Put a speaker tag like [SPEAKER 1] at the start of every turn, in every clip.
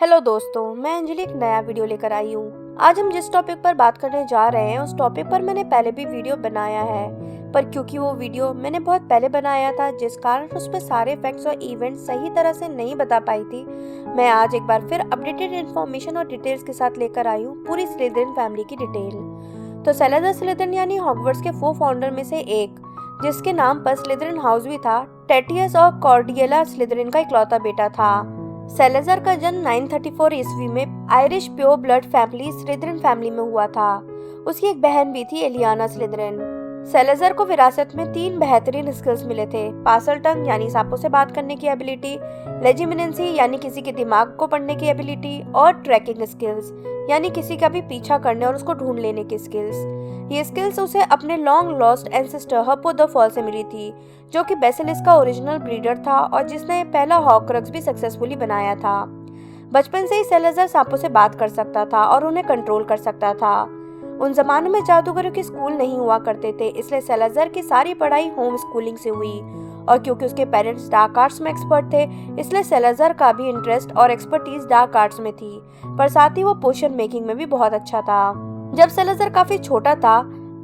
[SPEAKER 1] Hello दोस्तों, मैं अंजलि एक नया वीडियो लेकर आई हूँ। आज हम जिस टॉपिक पर बात करने जा रहे हैं उस टॉपिक पर मैंने पहले भी वीडियो बनाया है, पर क्योंकि वो वीडियो मैंने बहुत पहले बनाया था जिस कारण उसमें सारे फैक्ट्स और इवेंट्स सही तरह से नहीं बता पाई थी, मैं आज एक बार फिर अपडेटेड इन्फॉर्मेशन और डिटेल्स के साथ लेकर आई हूँ पूरी स्लिदरिन फैमिली की डिटेल। तो सैलाज़र स्लिदरिन यानी हॉगवर्ट्स के 4 फाउंडर में से एक, जिसके नाम पर स्लिदरिन हाउस भी था, टेटियस और कॉर्डियला स्लिदरिन का इकलौता बेटा था। सैलाज़र का जन्म 934 ईस्वी में Irish pure blood family Slytherin family में हुआ था। उसकी एक बहन भी थी, एलियाना स्लिदरिन। सैलाज़र को विरासत में 3 बेहतरीन स्किल्स मिले थे: पासल टंग यानी सांपों से बात करने की एबिलिटी, लेजिमिनेंसी यानी किसी के दिमाग को पढ़ने की एबिलिटी, और ट्रैकिंग स्किल्स यानी किसी का भी पीछा करने और उसको ढूंढ लेने की स्किल्स। ये स्किल्स उसे अपने long lost ancestor Herpo the foul से मिली थी, जो कि बेसिलिस्क का ओरिजिनल ब्रीडर था और जिसने पहला हॉर्क्रक्स भी सक्सेसफुली बनाया था। बचपन से ही सैलाज़र सांपों से बात कर सकता था और उन्हें कंट्रोल कर सकता था। उन जमानों में जादूगरों के स्कूल नहीं हुआ करते थे, इसलिए सैलाज़र की सारी पढ़ाई होम स्कूलिंग से हुई, और क्योंकि उसके पेरेंट्स डार्क आर्ट्स में एक्सपर्ट थे, इसलिए सैलाज़र का भी इंटरेस्ट और एक्सपर्टीज डार्क आर्ट्स में थी, पर साथ ही वो पोशन मेकिंग में भी बहुत अच्छा था। जब सैलाज़र काफी छोटा था,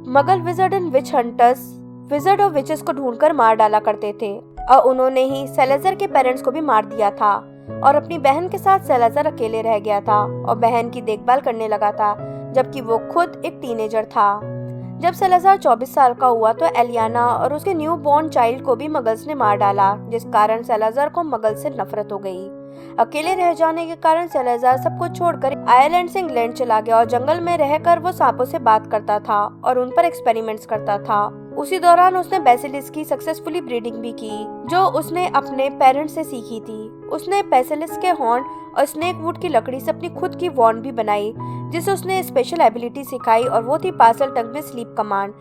[SPEAKER 1] muggle wizard and witch hunters wizard और विचेस को ढूंढकर मार डाला करते थे, और उन्होंने ही सैलाज़र के पेरेंट्स को भी मार दिया था, और अपनी बहन के साथ सैलाज़र अकेले रह गया था और बहन की देखभाल करने लगा था, जबकि वो खुद एक टीनेजर था। जब सैलाज़र 24 साल का हुआ तो एलियाना और उसके न्यू बॉर्न चाइल्ड को भी मगल्स ने मार डाला, जिस कारण सैलाज़र को मगल से नफरत हो गई। अकेले रह जाने के कारण सैलाज़र सब कुछ छोड़कर आयरलैंड से इंग्लैंड चला गया और जंगल में रहकर वो सांपों से बात करता था और उन पर एक्सपेरिमेंट्स करता था। उसी दौरान उसने बेसिलिस्क की सक्सेसफुली ब्रीडिंग भी की, जो उसने अपने पेरेंट्स से सीखी थी। उसने बेसिलिस्क के हॉर्न और स्नेक वुड की लकड़ी से अपनी खुद की वॉन्ड भी बनाई, जिसे उसने स्पेशल एबिलिटी सिखाई, और वो थी पासल टंग में स्लीप कमांड,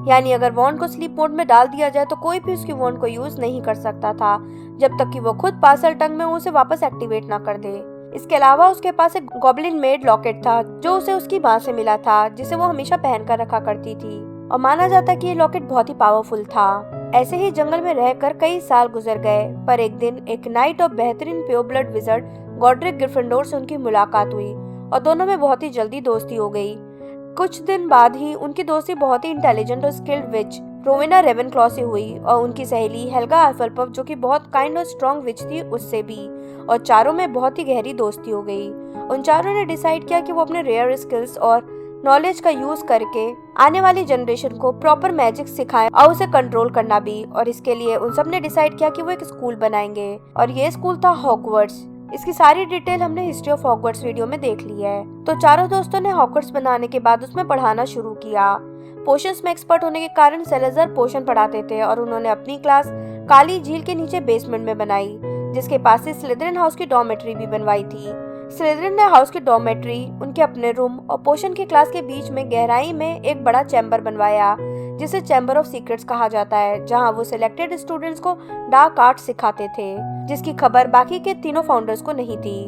[SPEAKER 1] यानी अगर वॉन्ड को स्लीप मोड में डाल दिया जाए तो कोई भी उसकी वॉन्ड को यूज नहीं कर सकता था जब तक कि वो खुद पासल टंग में उसे वापस एक्टिवेट ना कर दे। इसके अलावा उसके पास एक गॉब्लिन मेड लॉकेट था जो उसे उसकी माँ से मिला था, जिसे वो हमेशा पहनकर रखा करती थी, और माना जाता कि ये लॉकेट बहुत ही पावरफुल था। ऐसे ही जंगल में रहकर कई साल गुजर गए, पर एक दिन एक नाइट और बेहतरीन प्योर ब्लड विजर्ड गॉड्रिक ग्रिफिंडोर से उनकी मुलाकात हुई और दोनों में बहुत ही जल्दी दोस्ती हो गई। कुछ दिन बाद ही उनकी दोस्ती बहुत ही इंटेलिजेंट और स्किल्ड विच रोवेना रेवेनक्लॉ से हुई, और उनकी सहेली हेल्गा हफलपफ, जो कि बहुत काइंड और स्ट्रॉन्ग विच थी, उससे भी, और चारों में बहुत ही गहरी दोस्ती हो गई। उन चारों ने डिसाइड किया कि वो अपने रेयर स्किल्स और नॉलेज का यूज करके आने वाली जनरेशन को प्रॉपर मैजिक सिखाएं और उसे कंट्रोल करना भी, और इसके लिए उन सब ने डिसाइड किया कि वो एक स्कूल बनाएंगे, और ये स्कूल था हॉगवर्ट्स। इसकी सारी डिटेल हमने हिस्ट्री ऑफ हॉगवर्ट्स वीडियो में देख ली है। तो चारों दोस्तों ने हॉगवर्ट्स बनाने के बाद उसमें पढ़ाना शुरू किया। पोशंस में एक्सपर्ट होने के कारण सैलाज़र पोशन पढ़ाते थे, और उन्होंने अपनी क्लास काली झील के नीचे बेसमेंट में बनाई, जिसके पास ही स्लिदरिन हाउस की डॉर्मेट्री भी बनवाई थी। स्लिदरिन ने हाउस की डॉर्मेट्री, उनके अपने रूम और पोशन की क्लास के बीच में गहराई में एक बड़ा चैम्बर बनवाया, जिसे चैम्बर ऑफ सीक्रेट्स कहा जाता है, जहां वो सिलेक्टेड स्टूडेंट्स को डार्क आर्ट सिखाते थे, जिसकी खबर बाकी के तीनों फाउंडर्स को नहीं थी।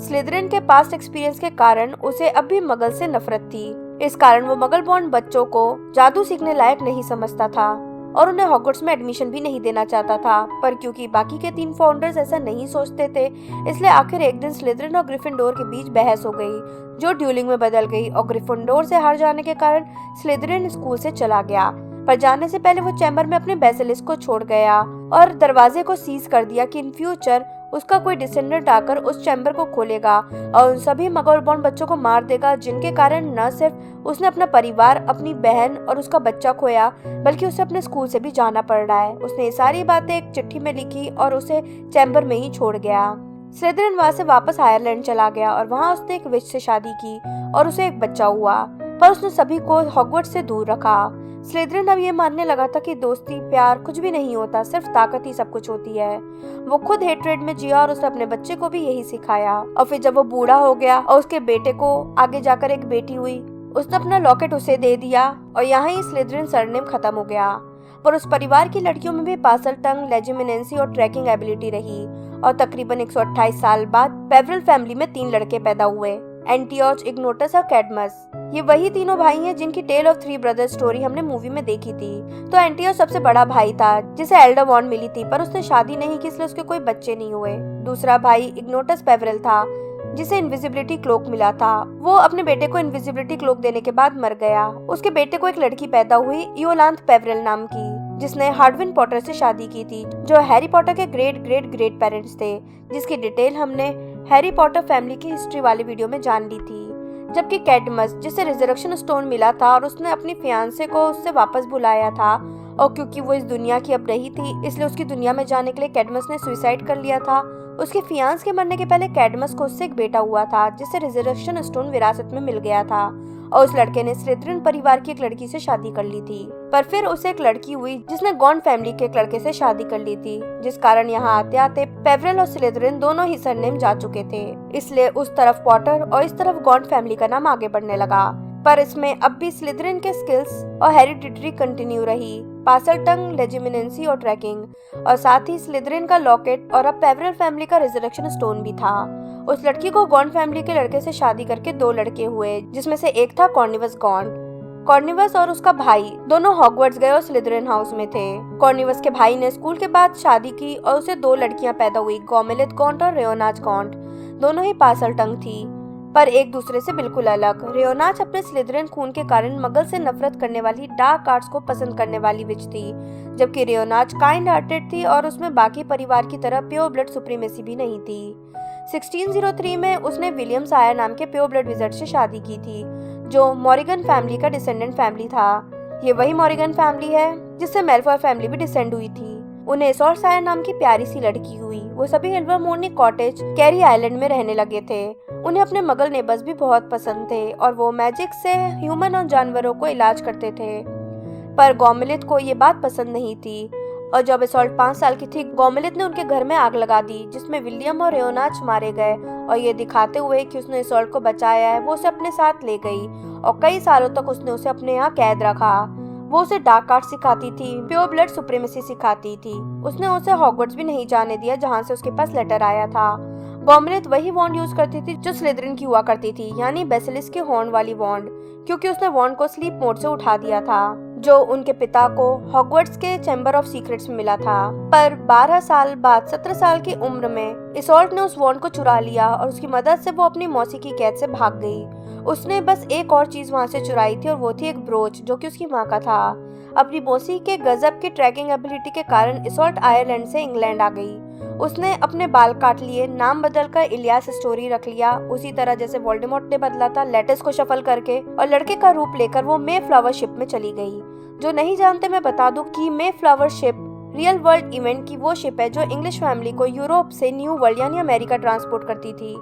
[SPEAKER 1] स्लिदरिन के पास्ट एक्सपीरियंस के कारण उसे अब भी मगल से नफरत थी। इस कारण वो मगल बॉर्न बच्चों को जादू सीखने लायक नहीं समझता था और उन्हें हॉगवर्ट्स में एडमिशन भी नहीं देना चाहता था, पर क्योंकि बाकी के 3 फाउंडर्स ऐसा नहीं सोचते थे, इसलिए आखिर एक दिन स्लिदरिन और ग्रिफिंडोर के बीच बहस हो गई, जो ड्यूलिंग में बदल गई, और ग्रिफिंडोर से हार जाने के कारण स्लिदरिन स्कूल से चला गया। पर जाने से पहले वो चैम्बर में अपने बेसिलिस्क को छोड़ गया और दरवाजे को सीज कर दिया कि इन फ्यूचर उसका कोई डिसेंडेंट आकर उस चैम्बर को खोलेगा और उन सभी मगल बॉर्न बच्चों को मार देगा, जिनके कारण न सिर्फ उसने अपना परिवार, अपनी बहन और उसका बच्चा खोया, बल्कि उसे अपने स्कूल से भी जाना पड़ रहा है। उसने ये सारी बातें एक चिट्ठी में लिखी और उसे चैम्बर में ही छोड़ गया। स्लिदरिन वहां से वापस आयरलैंड चला गया और वहां उसने एक विच से शादी की और उसे एक बच्चा हुआ, पर उसने सभी को हॉगवर्ट्स से दूर रखा। स्लिदरिन अब ये मानने लगा था कि दोस्ती प्यार कुछ भी नहीं होता, सिर्फ ताकत ही सब कुछ होती है। वो खुद हेट्रेड में जिया और उसने अपने बच्चे को भी यही सिखाया, और फिर जब वो बूढ़ा हो गया और उसके बेटे को आगे जाकर एक बेटी हुई, उसने अपना लॉकेट उसे दे दिया और यहाँ ही स्लिदरिन सरनेम खत्म हो गया। पर उस परिवार की लड़कियों में भी पासल टंग, लेजिमिनेंसी और ट्रैकिंग एबिलिटी रही, और तकरीबन 128 साल बाद पेवरल फैमिली में 3 लड़के पैदा हुए, एंटियोच, इग्नोटस और कैडमस। ये वही तीनों भाई हैं जिनकी टेल ऑफ 3 ब्रदर्स स्टोरी हमने मूवी में देखी थी। तो एंटियोच सबसे बड़ा भाई था, जिसे एल्डर वॉन्ड मिली थी, पर उसने शादी नहीं की, इसलिए उसके कोई बच्चे नहीं हुए। दूसरा भाई इग्नोटस पेवरल था, जिसे इनविजिबिलिटी क्लोक मिला था, वो अपने बेटे को इनविजिबिलिटी क्लोक देने के बाद मर गया। उसके बेटे को एक लड़की पैदा हुई योलांथ पेवरेल नाम की, जिसने हार्डविन पॉटर से शादी की थी, जो हैरी पॉटर के ग्रेट ग्रेट ग्रेट पेरेंट्स थे, जिसकी डिटेल हमने हैरी पॉटर फैमिली की हिस्ट्री वाली वीडियो में जान ली थी। जबकि कैडमस, जिसे रिजरेक्शन स्टोन मिला था और उसने अपनी फियांसे को उससे वापस बुलाया था, और क्योंकि वो इस दुनिया की अब नहीं थी, इसलिए उसकी दुनिया में जाने के लिए कैडमस ने सुसाइड कर लिया था। उसके फियांस के मरने के पहले कैडमस को उससे एक बेटा हुआ था, जिसे रिजरेक्शन स्टोन विरासत में मिल गया था, और उस लड़के ने स्लिथरिन परिवार की एक लड़की से शादी कर ली थी। पर फिर उसे एक लड़की हुई जिसने गॉन्ड फैमिली के एक लड़के से शादी कर ली थी, जिस कारण यहाँ आते आते पेवरेल और स्लिथरिन दोनों ही सरनेम जा चुके थे। इसलिए उस तरफ पॉटर और इस तरफ गॉन्ड फैमिली का नाम आगे बढ़ने लगा। पर इसमें अब भी स्लिथरिन के स्किल्स और हेरिडिटरी कंटिन्यू रही, पासलटंग, लेजिमिनेंसी और ट्रैकिंग, और साथ ही स्लिथरिन का लॉकेट और अब पेवरेल फैमिली का रिजरेक्शन स्टोन भी था। उस लड़की को गॉन्ड फैमिली के लड़के से शादी करके 2 लड़के हुए, जिसमें से एक था कॉर्निवस गॉन्ड। कॉर्निवस और उसका भाई दोनों हॉगवर्ट्स गए और स्लिथरिन हाउस में थे। कॉर्निवस के भाई ने स्कूल के बाद शादी की और उसे 2 लड़कियां पैदा हुई, गोमेलिथ गॉन्ट और रेयोनाच गॉन्ट। दोनों ही पासलटंग थी, पर एक दूसरे से बिल्कुल अलग। रेयोनाच अपने स्लिथरिन खून के कारण मगल से नफरत करने वाली, डार्क आर्ट्स को पसंद करने वाली विच थी, जबकि रेयोनाच काइंड हार्टेड थी और उसमें बाकी परिवार की तरह प्योर ब्लड सुप्रीमेसी भी नहीं थी। 1603 में उसने विलियम सायर नाम के प्योर ब्लड विज़र्ड से शादी की थी, जो मॉरिगन फैमिली का डिसेंडेंट फैमिली था। ये वही मॉरिगन फैमिली है जिससे मेलफॉय फैमिली भी डिसेंड हुई थी। उन्हें इसोल्ट सायर नाम की प्यारी सी लड़की हुई। वो सभी इल्वरमोर्नी कॉटेज, कैरी आइलैंड में रहने लगे थे। उन्हें अपने मगल नेबर्स भी बहुत पसंद थे और वो मैजिक से ह्यूमन और जानवरों को इलाज करते थे। पर गोमेलिथ को ये बात पसंद नहीं थी, और जब इसोल्ट 5 साल की थी, गोमेलिथ ने उनके घर में आग लगा दी, जिसमें विलियम और रेयोनाच मारे गए, और ये दिखाते हुए कि उसने इसोल्ट को बचाया है, वो उसे अपने साथ ले गई और कई सालों तक उसने उसे अपने यहाँ कैद रखा। वो उसे डार्क आर्ट सिखाती थी, प्योर ब्लड सुप्रीमेसी सिखाती थी। उसने उसे हॉगवर्ट्स भी नहीं जाने दिया, जहाँ से उसके पास लेटर आया था। गोमेलिथ वही वॉन्ड यूज करती थी जो स्लिथरिन की हुआ करती थी, यानी बेसिलिस्क के हॉर्न वाली वॉन्ड, क्योंकि उसने वॉन्ड को स्लीप मोड से उठा दिया था, जो उनके पिता को हॉगवर्ट्स के चैम्बर ऑफ सीक्रेट्स में मिला था। पर 12 साल बाद 17 साल की उम्र में इसोल्ट ने उस वॉन्ड को चुरा लिया और उसकी मदद से वो अपनी मौसी की कैद से भाग गई। उसने बस एक और चीज वहां से चुराई थी, और वो थी एक ब्रोच, जो कि उसकी माँ का था। अपनी मौसी के गजब की ट्रैकिंग एबिलिटी के कारण इसोल्ट आयरलैंड से इंग्लैंड आ गई। उसने अपने बाल काट लिए, नाम बदलकर इलियास स्टोरी रख लिया, उसी तरह जैसे वोल्डेमॉर्ट ने बदला था लेटिस को शफल करके, और लड़के का रूप लेकर वो मे फ्लावर शिप में चली गई। जो नहीं जानते मैं बता दूं कि Mayflower ship real world event की वो शिप है जो इंग्लिश फैमिली को यूरोप से न्यू वर्ल्ड यानी अमेरिका ट्रांसपोर्ट करती थी।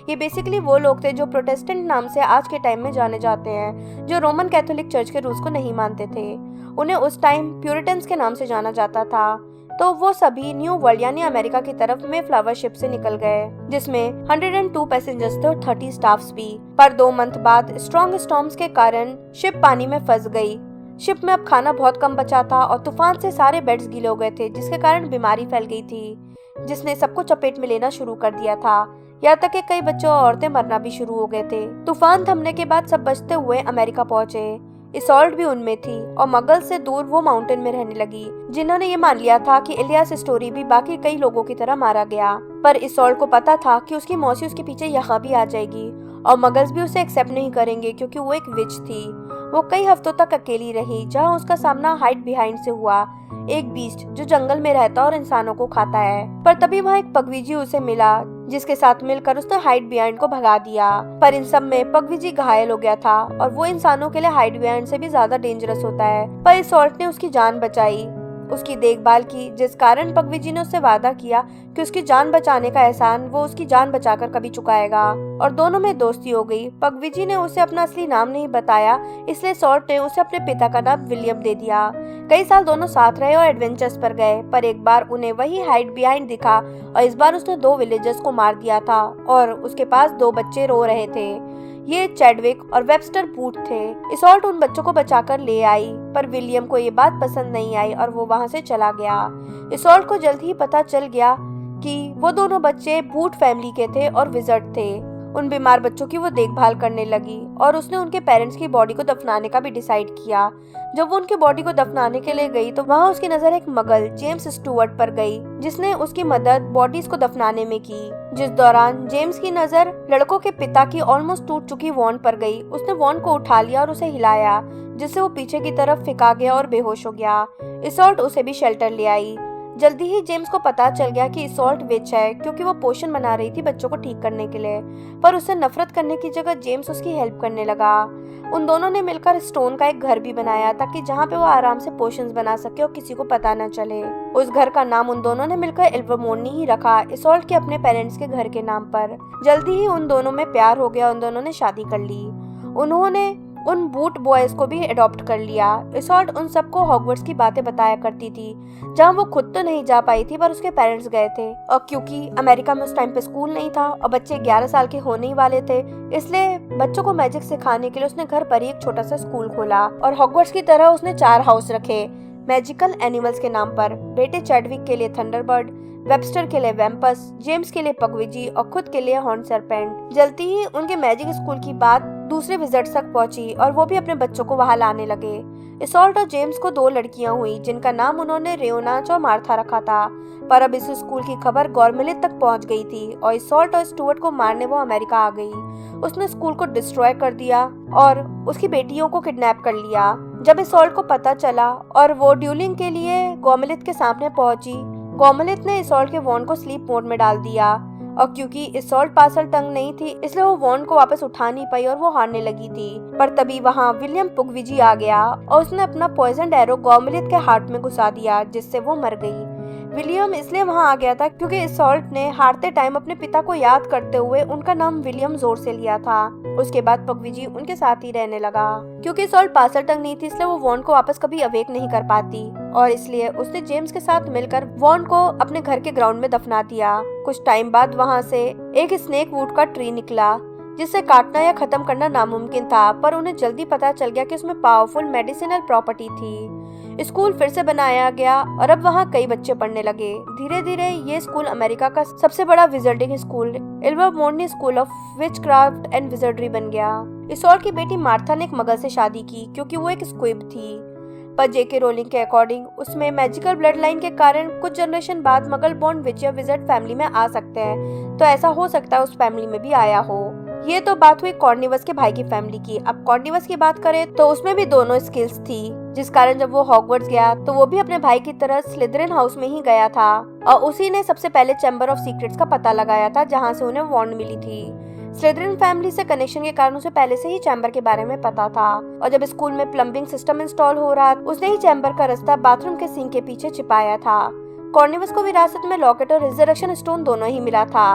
[SPEAKER 1] ये बेसिकली वो लोग थे जो प्रोटेस्टेंट नाम से आज के टाइम में जाने जाते हैं, जो रोमन कैथोलिक चर्च के रूल्स को नहीं मानते थे। उन्हें उस टाइम प्यूरिटन्स के नाम से जाना जाता था। तो वो सभी न्यू वर्ल्ड यानी अमेरिका की तरफ में फ्लावर शिप से निकल गए, जिसमें 102 पैसेंजर्स थे और 30 स्टाफ्स भी। पर 2 मंथ बाद स्ट्रॉन्ग स्टॉर्म्स के कारण शिप पानी में फंस गई। शिप में अब खाना बहुत कम बचा था और तूफान से सारे बेड्स गीले हो गए थे, जिसके कारण बीमारी फैल गई थी, जिसने सबको चपेट में लेना शुरू कर दिया था। यहाँ तक कि कई बच्चों और औरतें मरना भी शुरू हो गए थे। तूफान थमने के बाद सब बचते हुए अमेरिका पहुंचे। इसोल्ट भी उनमें थी और मगल से दूर वो माउंटेन में रहने लगी, जिन्होंने ये मान लिया था कि इलियास स्टोरी भी बाकी कई लोगों की तरह मारा गया। पर इसोल्ट को पता था कि उसकी मौसी उसके पीछे यहाँ भी आ जाएगी और मगल्स भी उसे एक्सेप्ट नहीं करेंगे, क्योंकि वो एक विच थी। वो कई हफ्तों तक अकेली रही, जहाँ उसका सामना हाइड बिहाइंड से हुआ, एक बीस्ट जो जंगल में रहता और इंसानों को खाता है। पर तभी वहाँ एक पगविजी उसे मिला, जिसके साथ मिलकर उसने हाइड बिहाइंड को भगा दिया। पर इन सब में पगविजी घायल हो गया था और वो इंसानों के लिए हाइड बिहाइंड से भी ज्यादा डेंजरस होता है। पर इसोल्ट ने उसकी जान बचाई, उसकी देखभाल की, जिस कारण पगविजी ने उससे वादा किया कि उसकी जान बचाने का एहसान वो उसकी जान बचाकर कभी चुकाएगा, और दोनों में दोस्ती हो गई। पगविजी ने उसे अपना असली नाम नहीं बताया, इसलिए इसोल्ट ने उसे अपने पिता का नाम विलियम दे दिया। कई साल दोनों साथ रहे और एडवेंचर्स पर गए, पर एक बार उन्हें वही हाइड बिहाइंड दिखा और इस बार उसने 2 विलेजर्स को मार दिया था और उसके पास 2 बच्चे रो रहे थे। ये चैडविक और वेबस्टर बूट थे। इसोल्ट उन बच्चों को बचाकर ले आई, पर विलियम को ये बात पसंद नहीं आई और वो वहाँ से चला गया। इसोल्ट को जल्द ही पता चल गया कि वो दोनों बच्चे बूट फैमिली के थे और विज़र्ड थे। उन बीमार बच्चों की वो देखभाल करने लगी और उसने उनके पेरेंट्स की बॉडी को दफनाने का भी डिसाइड किया। जब वो उनकी बॉडी को दफनाने के लिए गई तो वहाँ उसकी नजर एक मगल जेम्स स्टुअर्ट पर गई, जिसने उसकी मदद बॉडीज को दफनाने में की। जिस दौरान जेम्स की नजर लड़कों के पिता की ऑलमोस्ट टूट चुकी वॉन पर गई। उसने वॉन को उठा लिया और उसे हिलाया, जिससे वो पीछे की तरफ फेंका गया और बेहोश हो गया। इसॉल्ट उसे भी शेल्टर ले आई। जल्दी ही जेम्स को पता चल गया कि इसॉल्ट विच है, क्योंकि वो पोशन बना रही थी बच्चों को ठीक करने के लिए। पर उससे नफरत करने की जगह जेम्स उसकी हेल्प करने लगा। उन दोनों ने मिलकर स्टोन का एक घर भी बनाया, ताकि जहाँ पे वो आराम से पोशंस बना सके और किसी को पता न चले। उस घर का नाम उन दोनों ने मिलकर इल्वरमोर्नी ही रखा, इसॉल्ट के अपने पेरेंट्स के घर के नाम पर। जल्दी ही उन दोनों में प्यार हो गया, उन दोनों ने शादी कर ली। उन्होंने उन बूट बॉयज को भी अडॉप्ट कर लिया। इसॉल्ट उन सबको हॉगवर्ट्स की बातें बताया करती थी, जहाँ वो खुद तो नहीं जा पाई थी पर उसके पेरेंट्स गए थे। और क्योंकि अमेरिका में उस टाइम पे स्कूल नहीं था और बच्चे 11 साल के होने ही वाले थे, इसलिए बच्चों को मैजिक सिखाने के लिए उसने घर पर ही एक छोटा सा स्कूल खोला। और हॉगवर्ट्स की तरह उसने 4 हाउस रखे मैजिकल एनिमल्स के नाम पर। बेटे चैडविक के लिए थंडरबर्ड, वेबस्टर के लिए वेम्पस, जेम्स के लिए पगविजी और खुद के लिए हॉर्न सरपेंट। जल्दी ही उनके मैजिक स्कूल की बात दूसरे विजिट्स तक पहुंची और वो भी अपने बच्चों को वहां लाने लगे। इसॉल्ट और जेम्स को 2 लड़कियां हुई, जिनका नाम उन्होंने रेओनाच और मार्था रखा था। पर अब इस स्कूल की खबर गॉर्मेलिथ तक पहुंच गई थी और इसॉल्ट और स्टुअर्ट को मारने वो अमेरिका आ गई। उसने स्कूल को डिस्ट्रॉय कर दिया और उसकी बेटियों को किडनैप कर लिया। जब इसॉल्ट को पता चला और वो ड्यूलिंग के लिए गॉर्मेलिथ के सामने पहुंची, गॉर्मेलिथ ने इसॉल्ट के वॉन्ड को स्लीप मोड में डाल दिया। और क्योंकि इसॉल्ट पासल टंग नहीं थी, इसलिए वो वॉन्ड को वापस उठा नहीं पाई और वो हारने लगी थी। पर तभी वहाँ विलियम पुगविजी आ गया और उसने अपना पॉइजन एरो गॉर्मेलिथ के हार्ट में घुसा दिया, जिससे वो मर गई। विलियम इसलिए वहाँ आ गया था क्योंकि इसॉल्ट ने हारते टाइम अपने पिता को याद करते हुए उनका नाम विलियम जोर से लिया था। उसके बाद पगविजी उनके साथ ही रहने लगा। क्योंकि इसॉल्ट पासल टंग नहीं थी, इसलिए वो वॉन्ड को वापस कभी अवेक नहीं कर पाती और इसलिए उसने जेम्स के साथ मिलकर वॉन्ड को अपने घर के ग्राउंड में दफना दिया। कुछ टाइम बाद वहाँ से एक स्नेक वुड का ट्री निकला, जिसे काटना या खत्म करना नामुमकिन था, पर उन्हें जल्दी पता चल गया कि उसमें पावरफुल मेडिसिनल प्रॉपर्टी थी। स्कूल फिर से बनाया गया और अब वहाँ कई बच्चे पढ़ने लगे। धीरे धीरे ये स्कूल अमेरिका का सबसे बड़ा wizarding school Ilvermorny school of witchcraft and wizardry बन गया। इसॉल्ट की बेटी मार्था ने एक मगर से शादी की क्योंकि वो एक स्क्विब थी। पर जेके रोलिंग के अकॉर्डिंग उसमें मैजिकल ब्लड लाइन के कारण कुछ जनरेशन बाद मगल बॉर्न विच या विजर्ड फैमिली में आ सकते हैं, तो ऐसा हो सकता है उस फैमिली में भी आया हो। ये तो बात हुई कॉर्निवस के भाई की फैमिली की। अब कॉर्निवस की बात करें तो उसमें भी दोनों स्किल्स थी, जिस कारण जब वो हॉगवर्ट्स गया तो वो भी अपने भाई की तरह स्लिदरिन हाउस में ही गया था और उसी ने सबसे पहले चैम्बर ऑफ सीक्रेट्स का पता लगाया था, जहाँ से उन्हें वॉन्ड मिली थी। स्लिदरिन फैमिली से कनेक्शन के कारण उसे पहले से ही चैम्बर के बारे में पता था और जब स्कूल में प्लम्बिंग सिस्टम इंस्टॉल हो रहा उसने ही चैम्बर का रास्ता बाथरूम के सिंक के पीछे छिपाया था। कॉर्निवस को विरासत में लॉकेट और रिजरेक्शन स्टोन दोनों ही मिला था।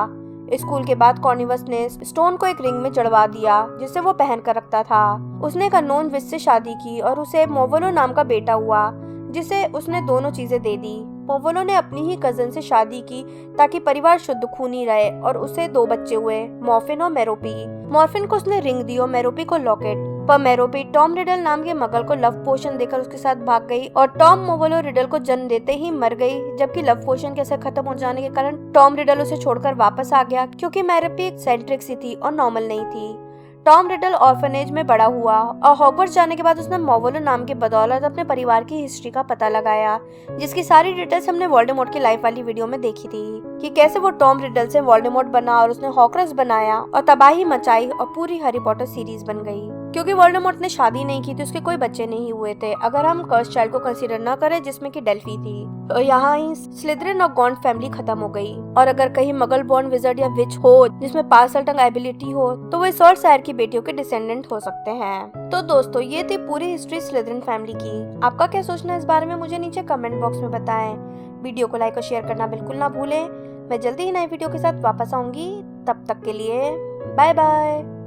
[SPEAKER 1] स्कूल के बाद कॉर्निवस ने स्टोन को एक रिंग में जड़वा दिया, जिसे वो पहन कर रखता था। उसने एक अननोन विच से शादी की और उसे मोवोलो नाम का बेटा हुआ, जिसे उसने दोनों चीजें दे दी। मोवोलो ने अपनी ही कजन से शादी की ताकि परिवार शुद्ध खूनी रहे और उसे 2 बच्चे हुए, मॉर्फिन और मेरोपी। मॉर्फिन को उसने रिंग दी और मेरोपी को लॉकेट। पर मेरोपी टॉम रिडल नाम के मगल को लव पोशन देकर उसके साथ भाग गई और टॉम मोवोलो रिडल को जन्म देते ही मर गई, जबकि लव पोशन के असर खत्म हो जाने के कारण टॉम रिडल उसे छोड़कर वापस आ गया, क्योंकि मेरोपी सेंट्रिक सी थी और नॉर्मल नहीं थी। टॉम रिडल ऑर्फनेज में बड़ा हुआ और हॉगवर्ट्स जाने के बाद उसने मोवोलो नाम की बदौलत अपने परिवार की हिस्ट्री का पता लगाया, जिसकी सारी डिटेल्स हमने वोल्डेमॉर्ट की लाइफ वाली वीडियो में देखी थी कि कैसे वो टॉम रिडल से वोल्डेमॉर्ट बना और उसने हॉक्रक्स बनाया और तबाही मचाई और पूरी हैरी पॉटर सीरीज बन गई। क्योंकि वोल्डेमॉर्ट ने शादी नहीं की थी, उसके कोई बच्चे नहीं हुए थे, अगर हम कर्स चाइल्ड को कंसीडर न करें जिसमें कि डेल्फी थी। तो यहाँ ही स्लिदरिन और गॉन्ट फैमिली खत्म हो गई और अगर कहीं मगल बॉर्न विजर्ड या विच हो जिसमें पार्सल टंग एबिलिटी हो तो वो सॉल्ट शायर की बेटियों के डिसेंडेंट हो सकते हैं। तो दोस्तों ये थी पूरी हिस्ट्री स्लिदरिन फैमिली की। आपका क्या सोचना है इस बारे में मुझे नीचे कमेंट बॉक्स में बताएं। वीडियो को लाइक और शेयर करना बिल्कुल ना भूलें। मैं जल्दी ही नई वीडियो के साथ वापस आऊंगी, तब तक के लिए बाय बाय।